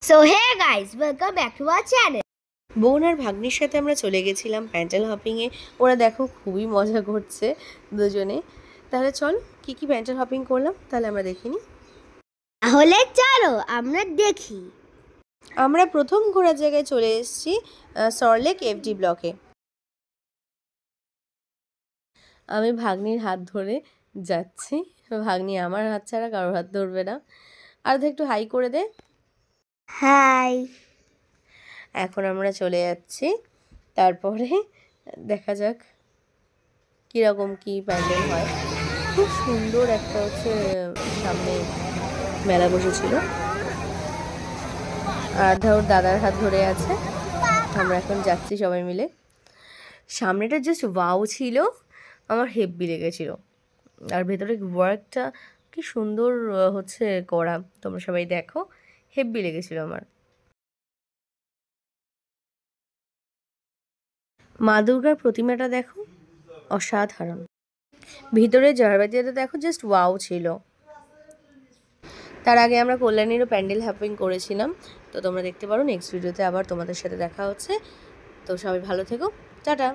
So hey guys, welcome back to our channel. বোন আর ভাগ্নির সাথে আমরা চলে গেছিলাম প্যান্ডেল হপিংয়ে। ওরা দেখো খুবই মজা করছে দুজনে। তাহলে চল কি কি প্যান্ডেল হপিং করলাম তাহলে আমরা দেখিনি। তাহলে চলো আমরা দেখি। আমরা প্রথম ঘোরার জায়গায় চলে এসেছি সল্টলেক এফডি ব্লকে। আমি ভাগ্নির হাত ধরে যাচ্ছি, ভাগ্নি আমার হাত ছাড়া কারোর হাত ধরবে না। আর একটু হাই করে দে। হাই। এখন আমরা চলে যাচ্ছি, তারপরে দেখা যাক কীরকম কি প্যান্ডেল হয়। খুব সুন্দর একটা সামনে মেলা বসেছিল, আর ওর দাদার হাত ধরে আছে। আমরা এখন যাচ্ছি সবাই মিলে। সামনেটা জাস্ট ওয়াও ছিল, আমার হেব্বি লেগেছিল। আর ভেতরে ওয়ার্কটা কি সুন্দর করা, তোমরা সবাই দেখো, হেব্বি লেগেছিল আমার। মা দুর্গার প্রতিমাটা দেখো, অসাধারণ। ভিতরে ঝাড়বাতিটা দেখো, জাস্ট ওয়াও ছিল। তার আগে আমরা কল্যাণীরও প্যান্ডেল হ্যাপিং করেছিলাম, তো তোমরা দেখতে পারো। নেক্সট ভিডিওতে আবার তোমাদের সাথে দেখা হচ্ছে। তো সবাই ভালো থেকো, টাটা।